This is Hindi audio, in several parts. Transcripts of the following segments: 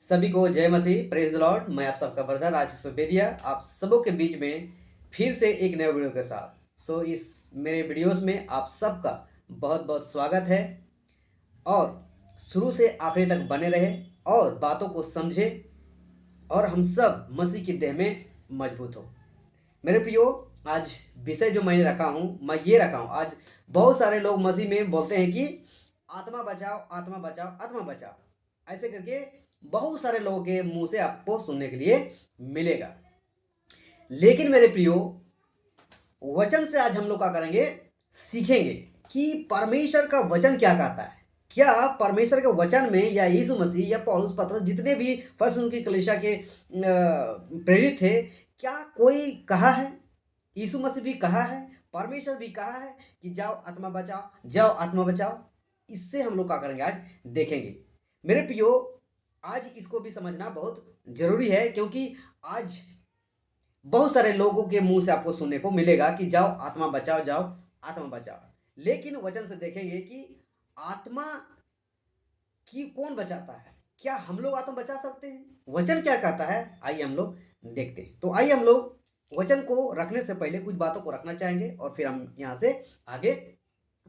सभी को जय मसीह, प्रेज द लॉर्ड। मैं आप सबका ब्रदर आशीष बेदिया आप सबों के बीच में फिर से एक नए वीडियो के साथ। इस मेरे वीडियोस में आप सबका बहुत बहुत स्वागत है और शुरू से आखिरी तक बने रहे और बातों को समझे और हम सब मसीह की देह में मजबूत हो। मेरे प्रियो, आज विषय जो मैंने रखा हूँ, मैं ये रखा हूँ। आज बहुत सारे लोग मसीह में बोलते हैं कि आत्मा बचाओ, आत्मा बचाओ, आत्मा बचाओ, ऐसे करके बहुत सारे लोगों के मुंह से आपको सुनने के लिए मिलेगा। लेकिन मेरे प्रियो, वचन से आज हम लोग क्या करेंगे, सीखेंगे कि परमेश्वर का वचन क्या कहता है। क्या परमेश्वर के वचन में या यीशु मसीह या पौलुस पतरस जितने भी फर्स्ट उनकी कलीसिया के प्रेरित थे, क्या कोई कहा है, यीशु मसीह भी कहा है, परमेश्वर भी कहा है कि जाओ आत्मा बचाओ, जाओ आत्मा बचाओ। इससे हम लोग क्या करेंगे, आज देखेंगे। मेरे प्रियो, आज इसको भी समझना बहुत जरूरी है, क्योंकि आज बहुत सारे लोगों के मुंह से आपको सुनने को मिलेगा कि जाओ आत्मा बचाओ, जाओ आत्मा बचाओ। लेकिन वचन से देखेंगे कि आत्मा की कौन बचाता है, क्या हम लोग आत्मा बचा सकते हैं, वचन क्या कहता है, आइए हम लोग देखते हैं। तो आइए हम लोग वचन को रखने से पहले कुछ बातों को रखना चाहेंगे और फिर हम यहाँ से आगे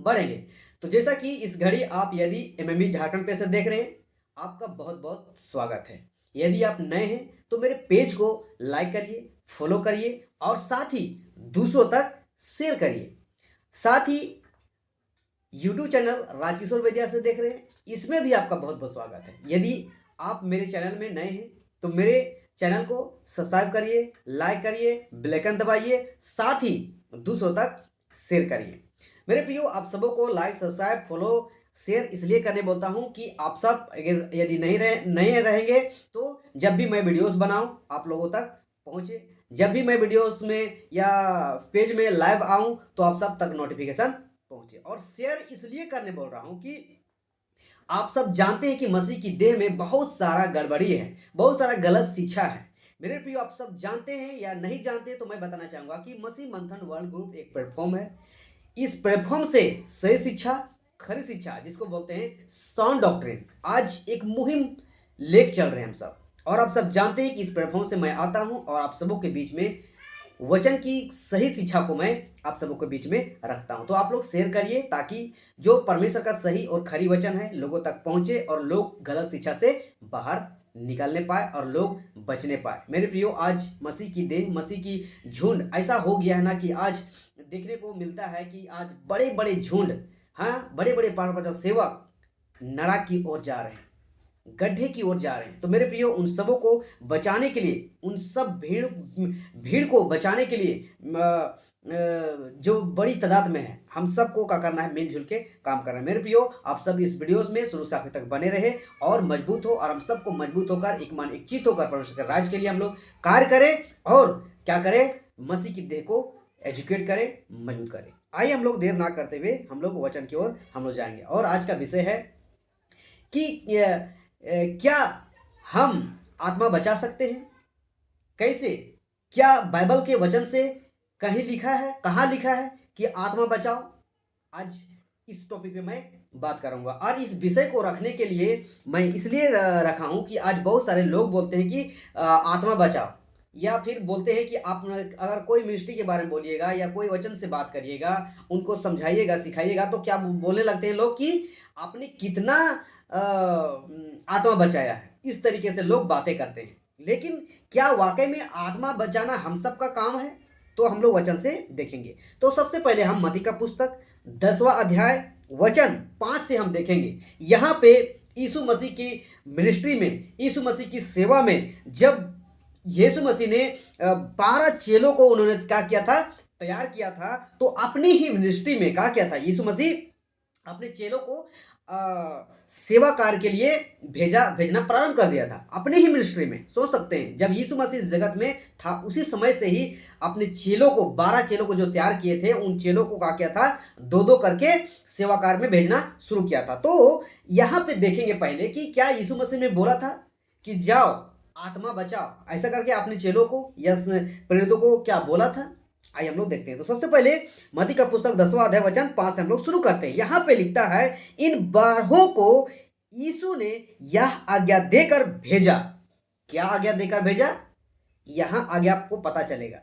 बढ़ेंगे। तो जैसा कि इस घड़ी आप यदि एमएमबी झारखंड पे से देख रहे हैं, आपका बहुत बहुत स्वागत है। यदि आप नए हैं तो मेरे पेज को लाइक करिए, फॉलो करिए और साथ ही दूसरों तक शेयर करिए। साथ ही यूट्यूब चैनल राजकिशोर बेदिया से देख रहे हैं, इसमें भी आपका बहुत बहुत स्वागत है। यदि आप मेरे चैनल में नए हैं तो मेरे चैनल को सब्सक्राइब करिए, लाइक करिए, बेल आइकन दबाइए, साथ ही दूसरों तक शेयर करिए। मेरे प्रियो, आप सबों को लाइक, सब्सक्राइब, फॉलो, शेयर इसलिए करने बोलता हूं कि आप सब अगर यदि नए रहेंगे तो जब भी मैं वीडियोस बनाऊं आप लोगों तक पहुंचे, जब भी मैं वीडियोस में या पेज में लाइव आऊं तो आप सब तक नोटिफिकेशन पहुंचे। और शेयर इसलिए करने बोल रहा हूं कि आप सब जानते हैं कि मसीह की देह में बहुत सारा गड़बड़ी है, बहुत सारा गलत शिक्षा है। मेरे प्रियो, आप सब जानते हैं या नहीं जानते तो मैं बताना चाहूंगा कि मसीह मंथन वर्ल्ड ग्रुप एक प्लेटफॉर्म है। इस प्लेटफॉर्म से सही शिक्षा, खरी शिक्षा जिसको बोलते हैं साउंड डॉक्ट्रिन, आज एक मुहिम लेक चल रहे हैं हम सब। और आप सब जानते हैं कि इस प्लेटफॉर्म से मैं आता हूं और आप सबों के बीच में वचन की सही शिक्षा को मैं आप सबों के बीच में रखता हूं। तो आप लोग शेयर करिए ताकि जो परमेश्वर का सही और खरी वचन है लोगों तक पहुंचे और लोग गलत शिक्षा से बाहर निकलने पाए और लोग बचने पाए। मेरे प्रियो, आज मसीह की देह, मसीह की झुंड ऐसा हो गया है ना कि आज देखने को मिलता है कि आज बड़े बड़े झुंड, हाँ, बड़े बड़े पार सेवक नरक की ओर जा रहे हैं, गड्ढे की ओर जा रहे हैं। तो मेरे प्रियो, उन सबों को बचाने के लिए, उन सब भीड़ को बचाने के लिए जो बड़ी तादाद में है, हम सबको क्या करना है, मिलजुल के काम करना है। मेरे प्रियो, आप सब इस वीडियोस में शुरू से आखिर तक बने रहे और मजबूत हो, और हम सबको मजबूत होकर एक मन एक चित होकर परमेश्वर के राज के लिए हम लोग कार्य करें और क्या करें, मसीह की देह को एजुकेट करें, मजबूत करें। आइए हम लोग देर ना करते हुए हम लोग वचन की ओर हम लोग जाएंगे। और आज का विषय है कि क्या हम आत्मा बचा सकते हैं, कैसे, क्या बाइबल के वचन से कहीं लिखा है, कहाँ लिखा है कि आत्मा बचाओ। आज इस टॉपिक पे मैं बात करूंगा। और इस विषय को रखने के लिए मैं इसलिए रखा हूं कि आज बहुत सारे लोग बोलते हैं कि आत्मा बचाओ, या फिर बोलते हैं कि आप अगर कोई मिनिस्ट्री के बारे में बोलिएगा या कोई वचन से बात करिएगा, उनको समझाइएगा, सिखाइएगा, तो क्या बोलने लगते हैं लोग कि आपने कितना आत्मा बचाया है। इस तरीके से लोग बातें करते हैं। लेकिन क्या वाकई में आत्मा बचाना हम सब का काम है? तो हम लोग वचन से देखेंगे। तो सबसे पहले हम मत्ती का पुस्तक 10वां अध्याय वचन 5 से हम देखेंगे। यहाँ पे यीशु मसीह की मिनिस्ट्री में, यीशु मसीह की सेवा में, जब यीशु मसीह ने 12 चेलों को उन्होंने क्या किया था, तैयार किया था, तो अपनी ही मिनिस्ट्री में क्या किया था, यीशु मसीह अपने चेलों को सेवा कार्य के लिए भेजना प्रारंभ कर दिया था अपने ही मिनिस्ट्री में। सोच सकते हैं, जब यीशु मसीह जगत में था उसी समय से ही अपने चेलों को, 12 चेलों को जो तैयार किए थे, उन चेलों को क्या किया था, दो दो करके सेवा कार्य में भेजना शुरू किया था। तो यहाँ पे देखेंगे पहले कि क्या यीशु मसीह ने बोला था कि जाओ आत्मा बचाओ, ऐसा करके अपने चेलों को या प्रेरितों को क्या बोला था। आइए हम लोग देखते हैं। तो सबसे पहले मत्ती का पुस्तक 10वां अध्याय वचन 5 से हम लोग शुरू करते हैं। यहाँ पे लिखता है, इन 12 को यीशु ने यह आज्ञा देकर भेजा। क्या आज्ञा देकर भेजा? यहां आगे आपको पता चलेगा।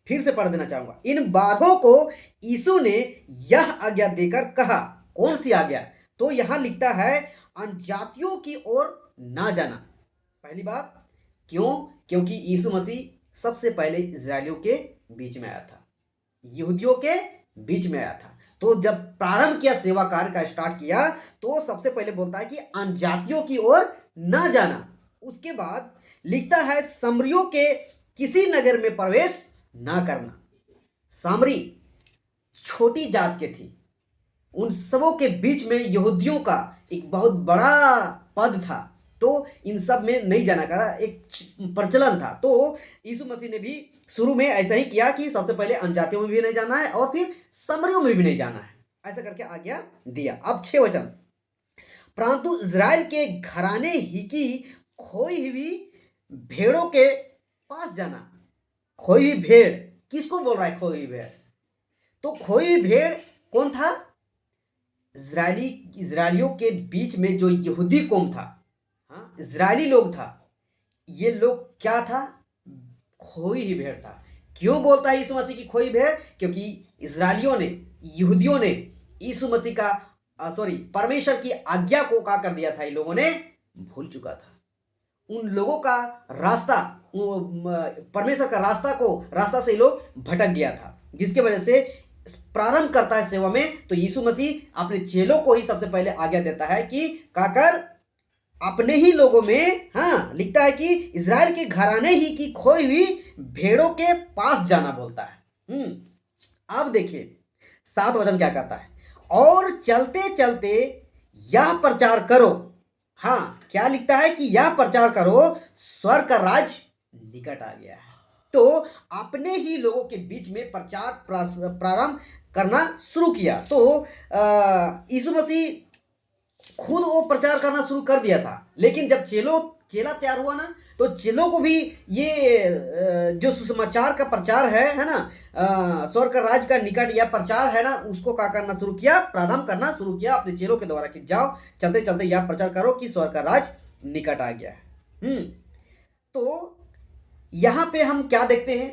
फिर से पढ़ देना चाहूंगा। इन 12 को यीशु ने यह आज्ञा देकर कहा। कौन सी आज्ञा? तो यहां लिखता है अन्यजातियों की ओर ना जाना। पहली बात, क्यों? क्योंकि यीशु मसीह सबसे पहले इजरायलियों के बीच में आया था, यहूदियों के बीच में आया था। तो जब प्रारंभ किया, सेवा कार्य का स्टार्ट किया, तो सबसे पहले बोलता है कि अन्यजातियों की ओर ना जाना। उसके बाद लिखता है सामरियों के किसी नगर में प्रवेश ना करना। सामरी छोटी जात के थी, उन सबों के बीच में यहूदियों का एक बहुत बड़ा पद था, तो इन सब में नहीं जाना का एक प्रचलन था। तो यीशु मसीह ने भी शुरू में ऐसा ही किया कि सबसे पहले अन्यजातियों में भी नहीं जाना है और फिर सामरियों में भी नहीं जाना है, ऐसा करके आज्ञा दिया। अब 6 वचन, परंतु इज़राइल के घराने ही की खोई हुई भेड़ों के पास जाना। खोई हुई भेड़ किसको बोल रहा है? खोई हुई भेड़, तो खोई हुई भेड़ कौन था? इजरायलियों के बीच में जो यहूदी कौम था, हाँ, इजरायली लोग था, ये लोग क्या था? खोई हुई भेड़ था। क्यों बोलता है यीशु मसीह की खोई भेड़? क्योंकि इजरायलियों ने, यहूदियों ने यीशु मसीह का परमेश्वर की आज्ञा को क्या कर दिया था? इन लोगों ने भूल चुका था। उन लोगों का रास्ता, परमेश्वर का रास्ता से लोग भटक गया था, जिसके वजह से प्रारंभ करता है सेवा में। तो यीशु मसीह अपने चेलों को ही सबसे पहले आज्ञा देता है कि काकर अपने ही लोगों में, हाँ, लिखता है कि इजराइल के घराने ही की खोई हुई भेड़ों के पास जाना बोलता है। अब देखिए 7 वचन क्या कहता है, और चलते चलते यह प्रचार करो। हाँ, क्या लिखता है कि यह प्रचार करो, स्वर्ग का राज निकट आ गया है। तो अपने ही लोगों के बीच में प्रचार प्रारंभ करना शुरू किया। तो यीशु मसीह खुद वो प्रचार करना शुरू कर दिया था, लेकिन जब चेला तैयार हुआ ना, तो चेलों को भी ये जो सुसमाचार का प्रचार है ना, स्वर्ग का राज का निकट या प्रचार है ना, उसको क्या करना शुरू किया? प्रारंभ करना शुरू किया अपने चेलों के द्वारा कि जाओ, चलते चलते यह प्रचार करो कि स्वर्ग का राज निकट आ गया है। तो यहां पे हम क्या देखते हैं?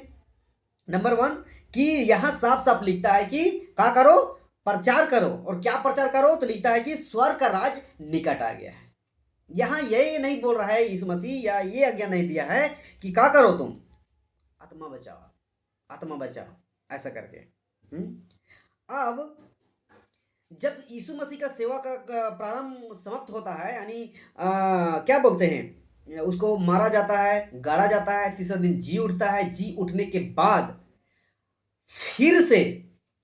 नंबर 1 कि यहां साफ साफ लिखता है कि क्या करो? प्रचार करो। और क्या प्रचार करो? तो लिखता है कि स्वर्ग का राज निकट आ गया है। यहां ये नहीं बोल रहा है यीशु मसीह, या ये आज्ञा नहीं दिया है कि क्या करो तुम? आत्मा बचाओ, आत्मा बचाओ, ऐसा करके। अब जब यीशु मसीह का सेवा का प्रारंभ समाप्त होता है, यानी क्या बोलते हैं, उसको मारा जाता है, गाड़ा जाता है, तीसरा दिन जी उठता है। जी उठने के बाद फिर से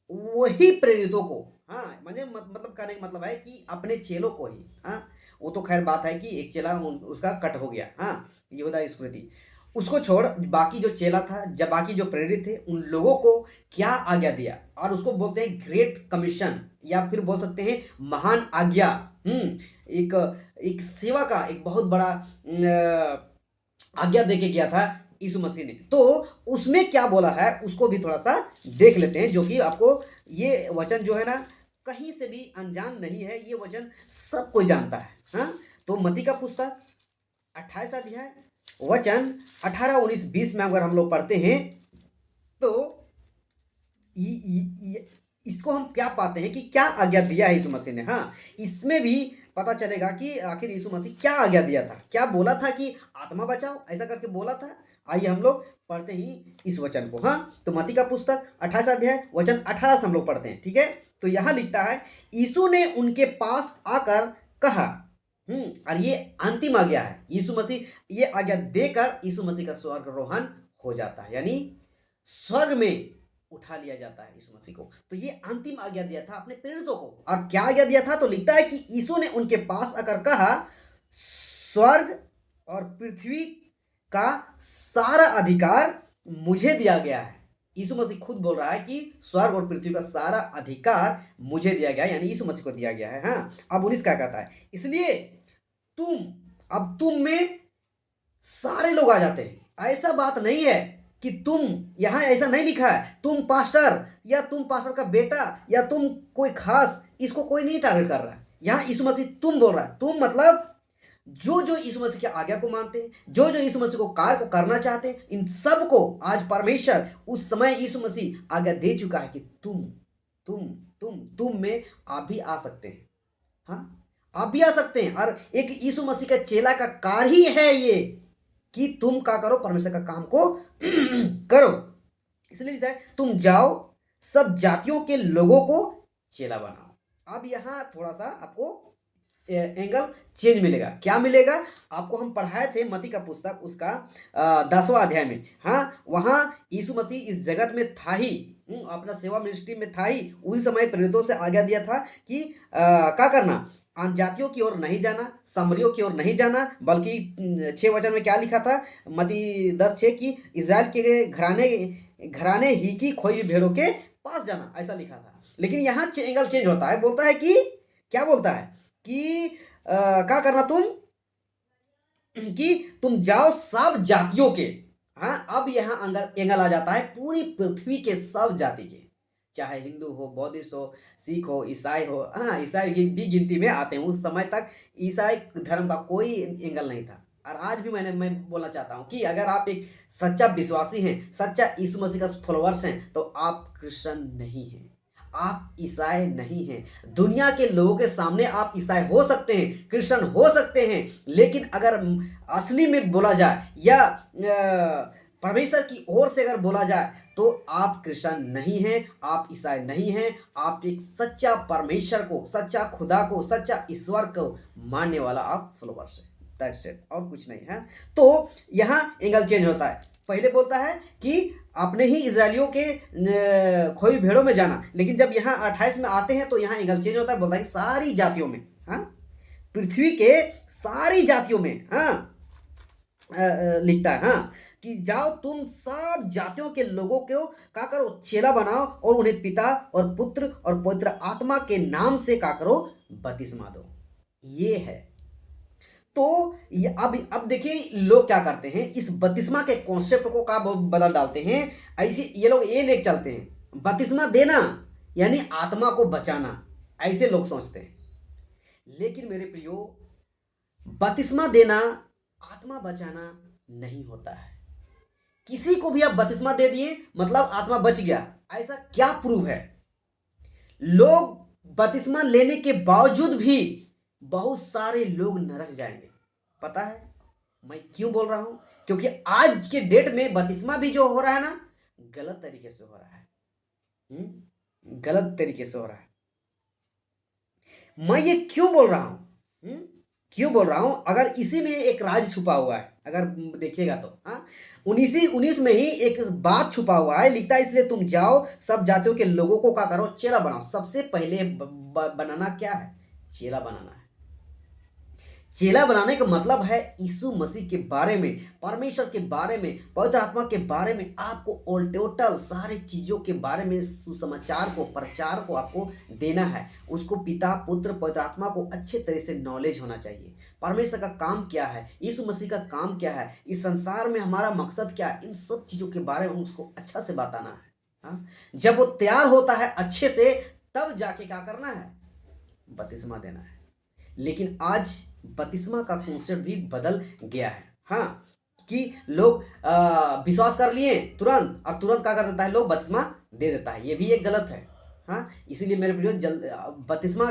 वही प्रेरितों को, हाँ, मतलब कहने का मतलब है कि अपने चेलों को ही, हाँ, वो तो खैर बात है कि एक चेला उसका कट हो गया, हाँ, यहूदा स्मृति, उसको छोड़ बाकी जो चेला था, जब बाकी जो प्रेरित थे, उन लोगों को क्या आज्ञा दिया? और उसको बोलते हैं ग्रेट कमीशन, या फिर बोल सकते हैं महान आज्ञा। एक सेवा का एक बहुत बड़ा आज्ञा देके गया था यीशु मसीह ने। तो उसमें क्या बोला है उसको भी थोड़ा सा देख लेते हैं, जो कि आपको ये वचन जो है ना, कहीं से भी अनजान नहीं है, ये वचन सब कोई जानता है। हाँ, तो मत्ती का पुस्तक 28 अध्याय वचन 18, 19, 20 में अगर हम लोग पढ़ते हैं, तो इसको हम क्या पाते हैं कि क्या आज्ञा दिया है यीशु मसीह ने। हाँ, इसमें भी पता चलेगा कि आखिर यीशु मसीह क्या आज्ञा दिया था। क्या बोला था कि आत्मा बचाओ, ऐसा करके बोला था। आइए हम लोग पढ़ते ही इस वचन को। हाँ, तो मत्ती का पुस्तक 28 अध्याय वचन 18 से हम लोग पढ़ते हैं, ठीक है। तो यहाँ लिखता है, यीशु ने उनके पास आकर कहा, और ये अंतिम आज्ञा है। यीशु मसीह ये आज्ञा देकर यीशु मसीह का स्वर्गारोहण हो जाता है, यानी स्वर्ग में उठा लिया जाता है यीशु मसीह को। तो ये अंतिम आज्ञा दिया था अपने प्रेरितों को। और क्या आज्ञा दिया था? तो लिखता है कि यीशु ने उनके पास आकर कहा, स्वर्ग और पृथ्वी का सारा अधिकार मुझे दिया गया है। यीशु मसीह खुद बोल रहा है कि स्वर्ग और पृथ्वी का सारा अधिकार मुझे दिया गया है, यानी यीशु मसीह को दिया गया है। हाँ, अब 19 क्या कहता है? इसलिए तुम में सारे लोग आ जाते हैं। ऐसा बात नहीं है कि तुम, यहां ऐसा नहीं लिखा है तुम पास्टर, या तुम पास्टर का बेटा, या तुम कोई खास, इसको कोई नहीं टारगेट कर रहा है। यहाँ यीशु मसीह तुम बोल रहा है, तुम मतलब जो जो यीशु मसीह की आज्ञा को मानते हैं, जो जो यीशु मसीह को कार्य को करना चाहते हैं, इन सब को आज परमेश्वर उस समय यीशु मसीह आज्ञा दे चुका है कि तुम तुम में आप भी आ सकते हैं। हाँ, आप भी आ सकते हैं। और एक यीशु मसीह का चेला का कार्य ही है ये कि तुम क्या करो, परमेश्वर का काम को करो। इसलिए लिखा है तुम जाओ सब जातियों के लोगों को चेला बनाओ। अब यहाँ थोड़ा सा आपको एंगल चेंज मिलेगा। क्या मिलेगा आपको? हम पढ़ाए थे मत्ती का पुस्तक उसका 10वां अध्याय में। हाँ, वहाँ यीशु मसीह इस जगत में था ही, अपना सेवा मिनिस्ट्री में था ही। उसी समय प्रेरितों से आज्ञा दिया था कि क्या करना, आन जातियों की ओर नहीं जाना, सामरियों की ओर नहीं जाना, बल्कि 6 वचन में क्या लिखा था मत्ती 10:6 कि इज़राइल के घराने ही की खोई हुई भेड़ों के पास जाना, ऐसा लिखा था। लेकिन यहाँ एंगल चेंज होता है, बोलता है कि क्या बोलता है कि क्या करना तुम, कि तुम जाओ सब जातियों के। हाँ, अब यहाँ एंगल आ जाता है पूरी पृथ्वी के सब जाति के, चाहे हिंदू हो, बौद्धिस्ट हो, सिख हो, ईसाई हो। हाँ, ईसाई भी गिनती में आते हैं। उस समय तक ईसाई धर्म का कोई एंगल नहीं था। और आज भी मैं बोलना चाहता हूँ कि अगर आप एक सच्चा विश्वासी हैं, सच्चा यीशु मसीह का फॉलोअर्स हैं, तो आप क्रिश्चियन नहीं हैं, आप ईसाई नहीं हैं। दुनिया के लोगों के सामने आप ईसाई हो सकते हैं, क्रिश्चियन हो सकते हैं, लेकिन अगर असली में बोला जाए या परमेश्वर की ओर से अगर बोला जाए तो आप क्रिश्चियन नहीं हैं, आप ईसाई नहीं हैं। आप एक सच्चा परमेश्वर को, सच्चा खुदा को, सच्चा ईश्वर को मानने वाला आप फॉलोअर्स हैं। दैट्स इट, और कुछ नहीं है। तो यहाँ एंगल चेंज होता है। पहले बोलता है कि अपने ही इजरायलियों के खोई भेड़ों में जाना, लेकिन जब यहाँ 28 में आते हैं तो यहाँ एंगल चेंज होता है। बोलता है कि सारी जातियों में, हाँ, पृथ्वी के सारी जातियों में, हाँ, लिखता है, हाँ, कि जाओ तुम सब जातियों के लोगों को क्या करो, चेला बनाओ, और उन्हें पिता और पुत्र और पवित्र आत्मा के नाम से क्या करो, बपतिस्मा दो। ये है। तो ये अब देखिए लोग क्या करते हैं, इस बपतिस्मा के कॉन्सेप्ट को का बदल डालते हैं। ऐसे ये लोग ये लेके चलते हैं, बपतिस्मा देना यानी आत्मा को बचाना, ऐसे लोग सोचते हैं। लेकिन मेरे प्रियो, बपतिस्मा देना आत्मा बचाना नहीं होता है। किसी को भी आप बपतिस्मा दे दिए मतलब आत्मा बच गया, ऐसा क्या प्रूव है? लोग बपतिस्मा लेने के बावजूद भी बहुत सारे लोग नरक जाएंगे। पता है मैं क्यों बोल रहा हूं? क्योंकि आज के डेट में बपतिस्मा भी जो हो रहा है ना, गलत तरीके से हो रहा है। गलत तरीके से हो रहा है। मैं ये क्यों बोल रहा हूं? क्यों बोल रहा हूं? अगर इसी में एक राज छुपा हुआ है, अगर देखिएगा तो, हाँ, 19 में ही एक बात छुपा हुआ है। लिखता है इसलिए तुम जाओ सब जातियों के लोगों को क्या करो, चेला बनाओ। सबसे पहले बनाना क्या है? चेला बनाना है। चेला बनाने का मतलब है यीशु मसीह के बारे में, परमेश्वर के बारे में, पवित्र आत्मा के बारे में, आपको ऑल टोटल सारी चीजों के बारे में सुसमाचार को, प्रचार को आपको देना है। उसको पिता, पुत्र, पवित्र आत्मा को अच्छे तरह से नॉलेज होना चाहिए। परमेश्वर का काम क्या है, यीशु मसीह का काम क्या है, इस संसार में हमारा मकसद क्या है, इन सब चीजों के बारे में उसको अच्छा से बताना है। हाँ? जब वो तैयार होता है अच्छे से, तब जाके क्या करना है? बपतिस्मा देना है। लेकिन आज बपतिस्मा का कॉन्सेप्ट भी बदल गया है। हाँ, कि लोग विश्वास कर लिए तुरंत, और तुरंत क्या कर देता है, लोग बपतिस्मा दे देता है। ये भी एक गलत है। हाँ, इसीलिए मेरे प्रियो, बपतिस्मा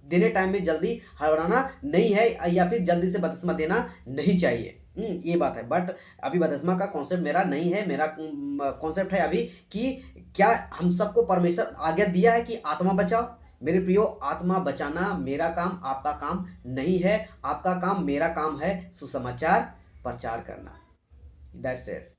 देने टाइम में जल्दी हड़बड़ाना नहीं है, या फिर जल्दी से बपतिस्मा देना नहीं चाहिए। ये बात है। बट अभी बपतिस्मा का कॉन्सेप्ट मेरा नहीं है। मेरा कॉन्सेप्ट है अभी कि क्या हम सबको परमेश्वर आज्ञा दिया है कि आत्मा बचाओ। मेरे प्रियो, आत्मा बचाना मेरा काम, आपका काम नहीं है। आपका काम, मेरा काम है सुसमाचार प्रचार करना। That's it.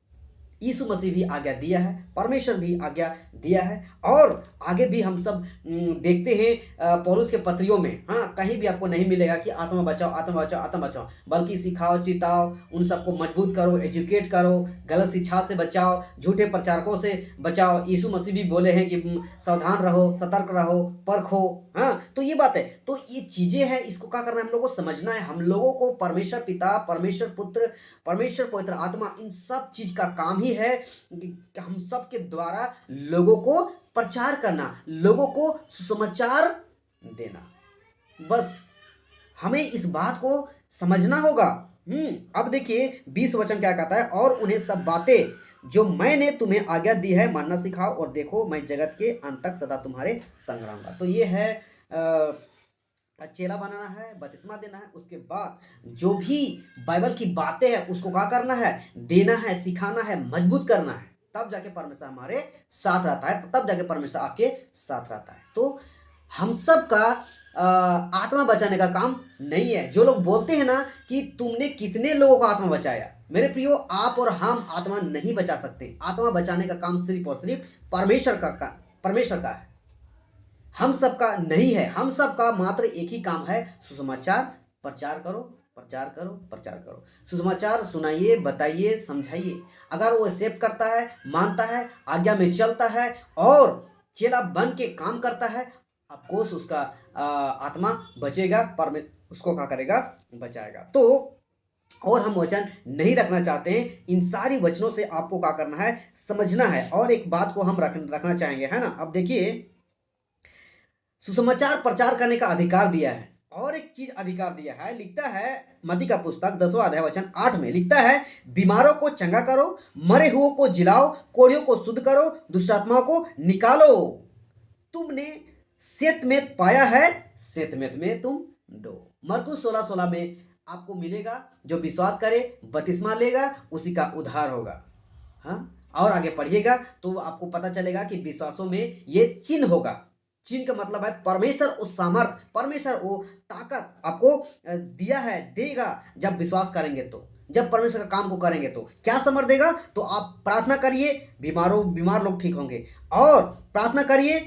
यीशु मसीह भी आज्ञा दिया है, परमेश्वर भी आज्ञा दिया है, और आगे भी हम सब देखते हैं पौलुस के पत्रियों में। हाँ, कहीं भी आपको नहीं मिलेगा कि आत्मा बचाओ, आत्मा बचाओ, आत्मा बचाओ, बल्कि सिखाओ, चिताओ, उन सबको मजबूत करो, एजुकेट करो, गलत शिक्षा से बचाओ, झूठे प्रचारकों से बचाओ। यीशु मसीह भी बोले हैं कि सावधान रहो, सतर्क रहो, परखो। हाँ, तो ये बात है। तो ये चीजें हैं, इसको क्या करना है, हम लोगों को समझना है। हम लोगों को परमेश्वर पिता, परमेश्वर पुत्र, परमेश्वर पवित्र आत्मा, इन सब चीज का काम ही है कि हम सब के द्वारा लोगों को प्रचार करना, लोगों को सुसमाचार देना। बस हमें इस बात को समझना होगा। अब देखिए 20 वचन क्या कहता है, और उन्हें सब बातें जो मैंने तुम्हें आज्ञा दी है मानना सिखाओ, और देखो मैं जगत के अंत तक सदा तुम्हारे संग रहूंगा। तो ये है चेला बनाना है, बपतिस्मा देना है, उसके बाद जो भी बाइबल की बातें हैं उसको क्या करना है, देना है, सिखाना है, मजबूत करना है, तब जाके परमेश्वर हमारे साथ रहता है, तब जाके परमेश्वर आपके साथ रहता है। तो हम सब का आत्मा बचाने का काम नहीं है। जो लोग बोलते हैं ना कि तुमने कितने लोगों का आत्मा बचाया, मेरे प्रियो आप और हम आत्मा नहीं बचा सकते। आत्मा बचाने का काम सिर्फ और सिर्फ परमेश्वर का है, हम सबका नहीं है। हम सबका मात्र एक ही काम है, सुसमाचार प्रचार करो, प्रचार करो, प्रचार करो। सुसमाचार सुनाइए, बताइए, समझाइए। अगर वो एक्सेप्ट करता है, मानता है, आज्ञा में चलता है और चेला बन के काम करता है, ऑफकोर्स उसका आत्मा बचेगा, उसको क्या करेगा, बचाएगा। तो और हम वचन नहीं रखना चाहते हैं, इन सारी वचनों से आपको क्या करना है, समझना है। और एक बात को हम रखना चाहेंगे, है ना। अब देखिए सुसमाचार प्रचार करने का अधिकार दिया है, और एक चीज अधिकार दिया है, लिखता है मत्ती का पुस्तक 10वां अध्याय वचन 8 में लिखता है, बीमारों को चंगा करो, मरे हुओं को जिलाओ, कोढ़ियों को शुद्ध करो, दुष्टात्माओं को निकालो। तुमने सेतमेत पाया है, सेतमेत में तुम दो। मरकुस 16:16 में आपको मिलेगा, जो विश्वास करे, बपतिस्मा लेगा, उसी का उद्धार होगा। हाँ, और आगे पढ़िएगा तो आपको पता चलेगा कि विश्वासों में ये चिन्ह होगा। चिन्ह का मतलब है परमेश्वर उस सामर्थ, परमेश्वर वो ताकत आपको दिया है, देगा जब विश्वास करेंगे। तो जब परमेश्वर का काम को करेंगे तो क्या समर्थ देगा, तो आप प्रार्थना करिए, बीमार लोग ठीक होंगे, और प्रार्थना करिए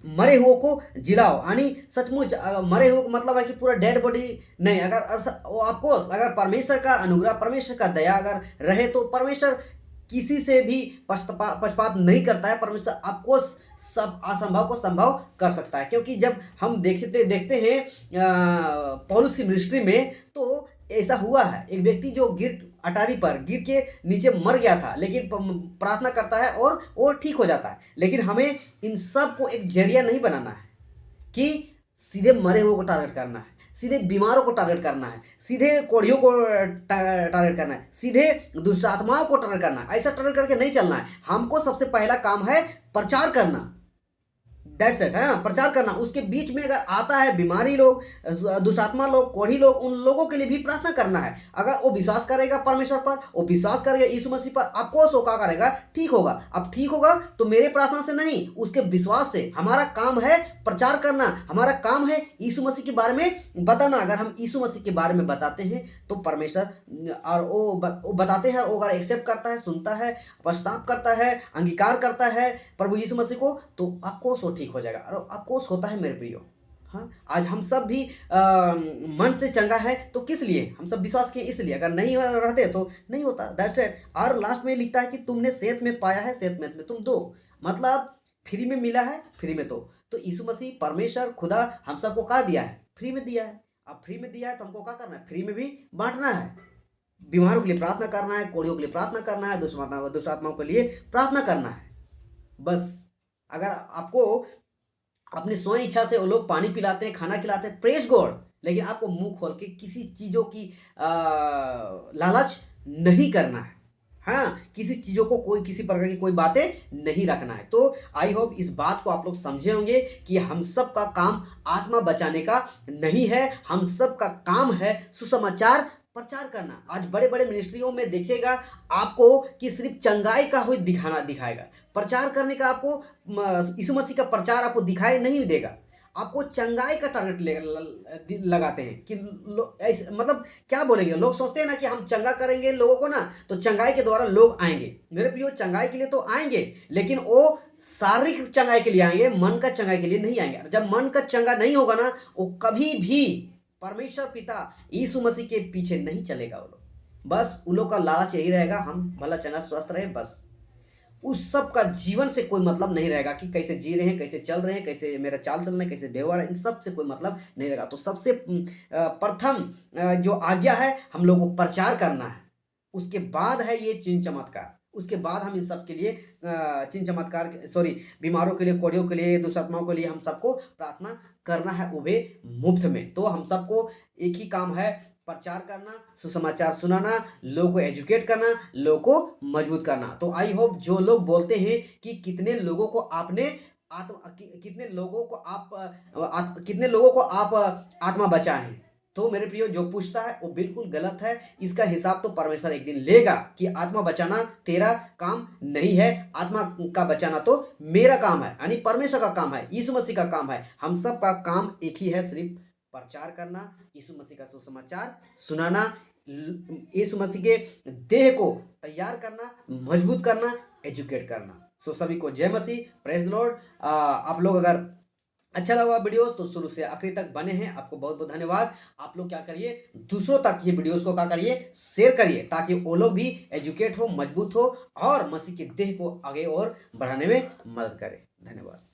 मरे हुओं को जिलाओ। यानी सचमुच मरे हुए का मतलब है कि पूरा डेड बॉडी नहीं, अगर आपको अगर परमेश्वर का अनुग्रह, परमेश्वर का दया अगर रहे तो परमेश्वर किसी से भी पक्षपात नहीं करता है। परमेश्वर आपको सब असंभव को संभव कर सकता है। क्योंकि जब हम देखते हैं पौलुस की मिनिस्ट्री में, तो ऐसा हुआ है, एक व्यक्ति जो अटारी पर गिर के नीचे मर गया था, लेकिन प्रार्थना करता है और वो ठीक हो जाता है। लेकिन हमें इन सब को एक जरिया नहीं बनाना है कि सीधे मरे हुए को टारगेट करना है, सीधे बीमारों को टारगेट करना है, सीधे कोढ़ियों को टारगेट करना है, सीधे दुष्टात्माओं को टारगेट करना है। ऐसा टारगेट करके नहीं चलना है। हमको सबसे पहला काम है प्रचार करना, दैट्स इट, है ना, प्रचार करना। उसके बीच में अगर आता है बीमारी लोग, दुष्टात्मा लोग, कोढ़ी लोग, उन लोगों के लिए भी प्रार्थना करना है। अगर वो विश्वास करेगा परमेश्वर पर, वो विश्वास करेगा यीशु मसीह पर, आपको वो क्या करेगा, ठीक होगा। अब ठीक होगा तो मेरे प्रार्थना से नहीं, उसके विश्वास से। हमारा काम है प्रचार करना, हमारा काम है यीशु मसीह के बारे में बताना। अगर हम यीशु मसीह के बारे में बताते हैं तो परमेश्वर और वो बताते हैं, और वो अगर एक्सेप्ट करता है, सुनता है, पश्चाताप करता है, अंगीकार करता है प्रभु यीशु मसीह को, तो आपको सो ठीक हो जाएगा। और आपको होता है मेरे प्रियो। हाँ, आज हम सब भी मन से चंगा है तो किस लिए, हम सब विश्वास किए इसलिए। अगर नहीं रहते तो नहीं होता, दैट्स इट। और लास्ट में लिखता है कि तुमने सेहत में पाया है, सेहत में तुम दो। मतलब फ्री में मिला है, फ्री में दो। तो यीशु मसीह परमेश्वर खुदा हम सबको क्या दिया है, फ्री में दिया है। अब फ्री में दिया है तो हमको क्या करना है, फ्री में भी बांटना है। बीमारों के लिए प्रार्थना करना है, कोढ़ियों के लिए प्रार्थना करना है, दुष्टात्माओं के लिए प्रार्थना करना है। बस अगर आपको अपनी स्वयं इच्छा से वो लोग पानी पिलाते हैं, खाना खिलाते हैं, प्रेज गॉड, लेकिन आपको मुंह खोल के किसी चीज़ों की लालच नहीं करना है। हाँ, किसी चीज़ों को कोई किसी प्रकार की कोई बातें नहीं रखना है। तो आई होप इस बात को आप लोग समझे होंगे कि हम सब का काम आत्मा बचाने का नहीं है, हम सब का काम है सुसमाचार प्रचार करना। आज बड़े बड़े मिनिस्ट्रियों में देखिएगा आपको कि सिर्फ चंगाई का ही दिखाएगा, प्रचार करने का आपको यीशु मसीह का प्रचार आपको दिखाई नहीं देगा। आपको चंगाई का टारगेट लगाते हैं कि ऐसे, मतलब क्या बोलेंगे, लोग सोचते हैं ना कि हम चंगा करेंगे लोगों को ना, तो चंगाई के द्वारा लोग आएंगे। मेरे प्रियो, चंगाई के लिए तो आएंगे, लेकिन वो शारीरिक चंगाई के लिए आएंगे, मन का चंगाई के लिए नहीं आएंगे। जब मन का चंगा नहीं होगा ना, वो कभी भी परमेश्वर पिता यीशु मसीह के पीछे नहीं चलेगा। वो लोग बस उन लोग का लालच यही रहेगा, हम भला चंगा स्वस्थ रहे, बस। उस सब का जीवन से कोई मतलब नहीं रहेगा कि कैसे जी रहे हैं, कैसे चल रहे हैं, कैसे मेरा चाल चलना है, कैसे व्यवहार है, इन सब से कोई मतलब नहीं रहेगा। तो सबसे प्रथम जो आज्ञा है, हम लोग को प्रचार करना है। उसके बाद है ये चिन्ह चमत्कार, उसके बाद हम इन सब के लिए चिन्ह चमत्कार बीमारों के लिए, कोढ़ियों के लिए, दुष्ट आत्माओं के लिए हम सबको प्रार्थना करना है, वो भी मुफ्त में। तो हम सबको एक ही काम है, प्रचार करना, सुसमाचार सुनाना, लोगों को एजुकेट करना, लोगों को मजबूत करना। तो आई होप जो लोग बोलते हैं कि कितने लोगों को आपने कितने लोगों को कितने लोगों को आप आत्मा बचाए हैं, तो मेरे प्रियो जो पूछता है वो बिल्कुल गलत है। इसका हिसाब तो परमेश्वर एक दिन लेगा कि आत्मा बचाना तेरा काम नहीं है, आत्मा का बचाना तो मेरा काम है, यानी परमेश्वर का काम है, यीशु मसीह का काम है। हम सब का काम एक ही है, सिर्फ प्रचार करना, यीशु मसीह का सुसमाचार सुनाना, यीशु मसीह के देह को तैयार करना, मजबूत करना, एजुकेट करना। सो सभी को जय मसीह, प्रेज लॉर्ड। आप लोग अगर अच्छा लगा वीडियोस तो शुरू से आखिरी तक बने हैं, आपको बहुत बहुत धन्यवाद। आप लोग क्या करिए, दूसरों तक ये वीडियोस को क्या करिए, शेयर करिए, ताकि वो लोग भी एजुकेट हो, मजबूत हो और मसीह के देह को आगे और बढ़ाने में मदद करें। धन्यवाद।